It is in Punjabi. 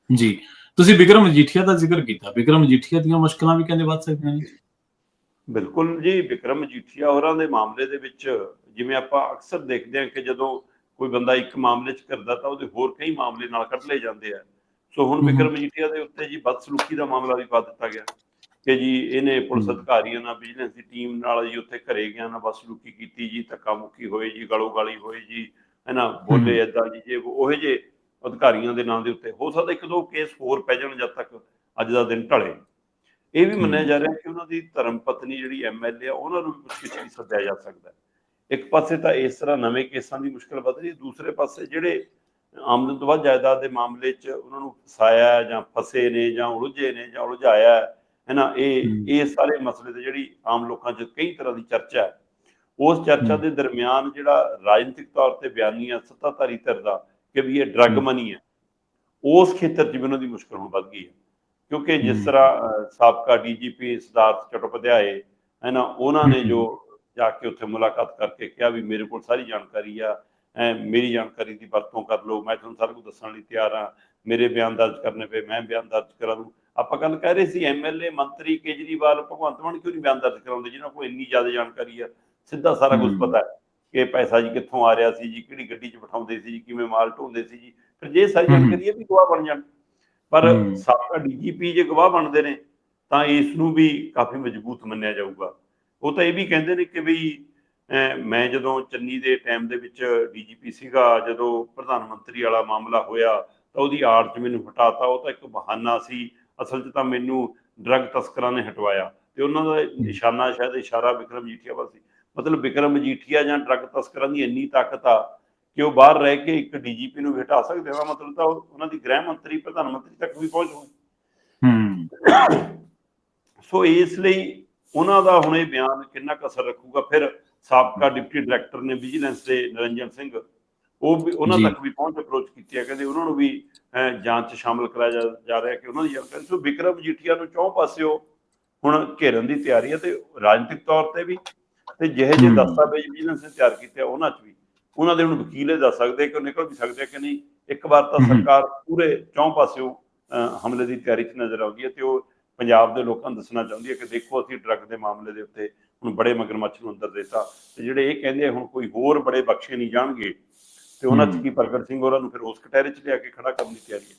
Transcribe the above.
ਜੀ। ਤੁਸੀਂ ਬਿਕਰਮ ਮਜੀਠੀਆ ਦਾ ਜ਼ਿਕਰ ਕੀਤਾ। ਬਿਕਰਮ ਮਜੀਠੀਆ ਦੀਆਂ ਮੁਸ਼ਕਲਾਂ ਵੀ ਕਹਿੰਦੇ ਵੱਧ ਸਕਦੀਆਂ ਨੇ? ਬਿਲਕੁਲ ਜੀ, ਬਿਕਰਮ ਮਜੀਠੀਆ ਹੋਰਾਂ ਦੇ ਮਾਮਲੇ ਦੇ ਵਿੱਚ ਜਿਵੇਂ ਆਪਾਂ ਅਕਸਰ ਦੇਖਦੇ ਹਾਂ ਕਿ ਜਦੋਂ ਕੋਈ ਬੰਦਾ ਇੱਕ ਮਾਮਲੇ 'ਚ ਘਿਰਦਾ ਤਾਂ ਉਹਦੇ ਹੋਰ ਕਈ ਮਾਮਲੇ ਨਾਲ ਕੱਢ ਲਏ ਜਾਂਦੇ ਆ। ਸੋ ਹੁਣ ਹੂੰ, ਹੂੰ, ਬਿਕਰਮ ਮਜੀਠੀਆ ਦੇ ਉੱਤੇ ਜੀ ਬਦਸਲੂਕੀ ਦਾ ਮਾਮਲਾ ਵੀ ਪਾ ਦਿੱਤਾ ਗਿਆ ਕਿ ਜੀ ਇਹਨੇ ਪੁਲਿਸ ਹੂੰ, ਅਧਿਕਾਰੀਆਂ ਨਾਲ, ਵਿਜੀਲੈਂਸ ਦੀ ਟੀਮ ਨਾਲ ਜੀ ਉੱਥੇ ਘਰੇ ਗਿਆ ਨਾ ਬਦਸਲੂਕੀ ਕੀਤੀ ਜੀ, ਧੱਕਾ ਮੁੱਕੀ ਹੋਏ ਜੀ, ਗਲੋਂ ਗਾਲੀ ਹੋਏ ਜੀ, ਹੈ ਨਾ, ਬੋਲੇ ਹੂੰ, ਏਦਾਂ ਜੀ, ਜੇ ਉਹੋ ਜਿਹੇ ਅਧਿਕਾਰੀਆਂ ਦੇ ਨਾਂ ਦੇ ਉੱਤੇ ਹੋ ਸਕਦਾ ਇੱਕ ਦੋ ਕੇਸ ਹੋਰ ਪੈ ਜਾਣ ਜਦ ਤੱਕ ਅੱਜ ਦਾ ਦਿਨ ਢਲੇ। ਇਹ ਵੀ ਮੰਨਿਆ ਹੂੰ, ਜਾ ਰਿਹਾ ਕਿ ਉਹਨਾਂ ਦੀ ਧਰਮ ਪਤਨੀ ਜਿਹੜੀ ਐਮਐਲਏ ਆ ਉਹਨਾਂ ਨੂੰ ਵੀ ਪੁੱਛਗਿੱਛ ਲਈ ਸੱਦਿਆ ਜਾ ਸਕਦਾ ਹੈ। ਇੱਕ ਪਾਸੇ ਤਾਂ ਇਸ ਤਰ੍ਹਾਂ ਨਵੇਂ ਕੇਸਾਂ ਦੀ ਮੁਸ਼ਕਲ ਵੱਧ ਰਹੀ, ਦੂਸਰੇ ਪਾਸੇ ਜਿਹੜੇ ਆਮਦਨ ਤੋਂ ਵੱਧ ਜਾਇਦਾਦ ਦੇ ਮਾਮਲੇ 'ਚ ਉਹਨਾਂ ਨੂੰ ਫਸਾਇਆ ਜਾਂ ਫਸੇ ਨੇ ਜਾਂ ਉਲਝੇ ਨੇ ਜਾਂ ਉਲਝਾਇਆ ਹੈ ਨਾ, ਇਹ ਸਾਰੇ ਮਸਲੇ ਤੇ ਜਿਹੜੀ ਆਮ ਲੋਕਾਂ 'ਚ ਕਈ ਤਰ੍ਹਾਂ ਦੀ ਚਰਚਾ ਹੈ। ਉਸ ਚਰਚਾ ਹੂੰ, ਦੇ ਦਰਮਿਆਨ ਜਿਹੜਾ ਰਾਜਨੀਤਿਕ ਤੌਰ ਤੇ ਬਿਆਨੀ ਆ ਸੱਤਾਧਾਰੀ ਧਿਰ ਦਾ ਕਿ ਵੀ ਇਹ ਡਰੱਗ ਹੂੰ, ਮਨੀ ਹੈ, ਉਸ ਖੇਤਰ 'ਚ ਵੀ ਉਹਨਾਂ ਦੀ ਮੁਸ਼ਕਲ ਹੁਣ ਵੱਧ ਗਈ ਹੈ। ਕਿਉਂਕਿ ਜਿਸ ਹੂੰ, ਤਰ੍ਹਾਂ ਸਾਬਕਾ ਡੀਜੀਪੀ ਸਿਧਾਰਥ ਚਟੋਪਾਧਿਆਏ ਹੈ ਨਾ, ਉਹਨਾਂ ਨੇ ਜੋ ਹੂੰ, ਜਾ ਕੇ ਉੱਥੇ ਮੁਲਾਕਾਤ ਕਰਕੇ ਕਿਹਾ ਵੀ ਮੇਰੇ ਕੋਲ ਸਾਰੀ ਜਾਣਕਾਰੀ ਆ, ਮੇਰੀ ਜਾਣਕਾਰੀ ਦੀ ਵਰਤੋਂ ਕਰ ਲਓ, ਮੈਂ ਤੁਹਾਨੂੰ ਸਾਰਾ ਕੁਝ ਦੱਸਣ ਲਈ ਤਿਆਰ ਹਾਂ, ਮੇਰੇ ਬਿਆਨ ਦਰਜ ਕਰਨੇ ਪਏ ਮੈਂ ਬਿਆਨ ਦਰਜ ਕਰਾ ਦੂੰ। ਆਪਾਂ ਗੱਲ ਕਹਿ ਰਹੇ ਸੀ ਐਮਐਲਏ, ਮੰਤਰੀ, ਕੇਜਰੀਵਾਲ, ਭਗਵੰਤ ਮਾਨ ਕਿਉਂ ਨਹੀਂ ਬਿਆਨ ਦਰਜ ਕਰਾਉਂਦੇ ਜਿਹਨਾਂ ਕੋਲ ਇੰਨੀ ਜ਼ਿਆਦਾ ਜਾਣਕਾਰੀ ਆ, ਸਿੱਧਾ ਸਾਰਾ ਕੁਝ ਪਤਾ ਹੈ ਕਿ ਪੈਸਾ ਜੀ ਕਿੱਥੋਂ ਆ ਰਿਹਾ ਸੀ ਜੀ, ਕਿਹੜੀ ਗੱਡੀ 'ਚ ਬਿਠਾਉਂਦੇ ਸੀ ਜੀ, ਕਿਵੇਂ ਮਾਲ ਢੋਂਦੇ ਸੀ ਜੀ, ਫਿਰ ਜੇ ਸਾਰੀ ਹੂੰ, ਜਾਣਕਾਰੀ ਇਹ ਵੀ ਗਵਾਹ ਬਣ ਜਾਣ। ਪਰ ਹੂੰ, ਸਾਬਕਾ ਡੀਜੀਪੀ ਜੇ ਗਵਾਹ ਬਣਦੇ ਨੇ ਤਾਂ ਇਸ ਨੂੰ ਵੀ ਕਾਫੀ ਮਜ਼ਬੂਤ ਮੰਨਿਆ ਜਾਊਗਾ। ਉਹ ਤਾਂ ਇਹ ਵੀ ਕਹਿੰਦੇ ਨੇ ਕਿ ਬਈ ਮੈਂ ਜਦੋਂ ਚੰਨੀ ਦੇ ਟਾਈਮ ਦੇ ਵਿੱਚ ਡੀਜੀਪੀ ਸੀਗਾ, ਜਦੋਂ ਪ੍ਰਧਾਨ ਮੰਤਰੀ ਵਾਲਾ ਮਾਮਲਾ ਹੋਇਆ ਤਾਂ ਉਹਦੀ ਆੜ 'ਚ ਮੈਨੂੰ ਹਟਾਤਾ, ਉਹ ਤਾਂ ਇੱਕ ਬਹਾਨਾ ਸੀ, ਅਸਲ 'ਚ ਤਾਂ ਮੈਨੂੰ ਡਰੱਗ ਤਸਕਰਾਂ ਨੇ ਹਟਵਾਇਆ। ਤੇ ਉਹਨਾਂ ਦਾ ਨਿਸ਼ਾਨਾ ਸ਼ਾਇਦ ਇਸ਼ਾਰਾ ਬਿਕਰਮ ਮਜੀਠੀਆ ਵੱਲ ਸੀ। ਮਤਲਬ ਬਿਕਰਮ ਮਜੀਠੀਆ ਜਾਂ ਡਰੱਗ ਤਸਕਰਾਂ ਦੀ ਇੰਨੀ ਤਾਕਤ ਆ ਕਿ ਉਹ ਬਾਹਰ ਰਹਿ ਕੇ ਇੱਕ ਡੀਜੀਪੀ ਨੂੰ ਵੀ ਹਟਾ ਸਕਦੇ ਆ, ਮਤਲਬ ਤਾਂ ਉਹਨਾਂ ਦੀ ਗ੍ਰਹਿ ਮੰਤਰੀ, ਪ੍ਰਧਾਨ ਮੰਤਰੀ ਤੱਕ ਵੀ ਪਹੁੰਚ ਹੋਣੀ। ਹੂੰ, ਸੋ ਇਸ ਲਈ ਉਹਨਾਂ ਦਾ ਹੁਣ ਇਹ ਬਿਆਨ ਕਿੰਨਾ ਕੁ ਅਸਰ ਰੱਖੂਗਾ। ਫਿਰ ਸਾਬਕਾ ਡਿਪਟੀ ਡਾਇਰੈਕਟਰ ਨੇ ਵਿਜੀਲੈਂਸ ਦੇ ਨਿਰੰਜਨ ਸਿੰਘ, ਉਹ ਵੀ ਉਹਨਾਂ ਜੀ, ਤੱਕ ਵੀ ਪਹੁੰਚ ਅਪਰੋਚ ਕੀਤੀ ਹੈ, ਕਹਿੰਦੇ ਉਹਨਾਂ ਨੂੰ ਵੀ ਜਾਂਚ 'ਚ ਸ਼ਾਮਲ ਕਰਾਇਆ ਜਾ ਰਿਹਾ ਕਿ ਉਹਨਾਂ ਦੀ ਜਾਣਕਾਰੀ। ਸੋ ਬਿਕਰਮ ਮਜੀਠੀਆ ਨੂੰ ਚੌਂ ਪਾਸਿਓ ਹੁਣ ਘੇਰਨ ਦੀ ਤਿਆਰੀ ਹੈ, ਤੇ ਰਾਜਨੀਤਿਕ ਤੌਰ ਤੇ ਵੀ, ਤੇ ਜਿਹੇ ਜਿਹੇ ਹੂੰ, ਦਸਤਾਵੇਜ਼ ਵਿਜੀਲੈਂਸ ਨੇ ਤਿਆਰ ਕੀਤੇ ਉਹਨਾਂ 'ਚ ਵੀ। ਉਹਨਾਂ ਦੇ ਹੁਣ ਵਕੀਲ ਇਹ ਦੱਸ ਸਕਦੇ ਕਿ ਉਹ ਨਿਕਲ ਵੀ ਸਕਦੇ ਕਿ ਨਹੀਂ। ਇੱਕ ਵਾਰ ਤਾਂ ਹੂੰ, ਸਰਕਾਰ ਪੂਰੇ ਚੌਂ ਪਾਸਿਓਂ ਹਮਲੇ ਦੀ ਤਿਆਰੀ 'ਚ ਨਜ਼ਰ ਆਉਂਦੀ ਹੈ, ਤੇ ਉਹ ਪੰਜਾਬ ਦੇ ਲੋਕਾਂ ਨੂੰ ਦੱਸਣਾ ਚਾਹੁੰਦੀ ਹੈ ਕਿ ਦੇਖੋ ਅਸੀਂ ਡਰੱਗ ਦੇ ਮਾਮਲੇ ਦੇ ਉੱਤੇ ਹੁਣ ਬੜੇ ਮਗਰਮੱਛ ਨੂੰ ਅੰਦਰ ਦਿੱਤਾ, ਤੇ ਜਿਹੜੇ ਇਹ ਕਹਿੰਦੇ ਹੁਣ ਕੋਈ ਹੋਰ ਬੜੇ ਬਖਸ਼ੇ ਨਹੀਂ ਜਾਣਗੇ, ਤੇ ਉਹਨਾਂ 'ਚ ਹੂੰ। ਕੀ ਪ੍ਰਗਟ ਸਿੰਘ ਹੋਰਾਂ ਨੂੰ ਫਿਰ ਉਸ ਕਟਹਿਰੇ 'ਚ ਲਿਆ ਕੇ ਖੜਾ ਕਰਨ ਦੀ ਤਿਆਰੀ ਹੈ।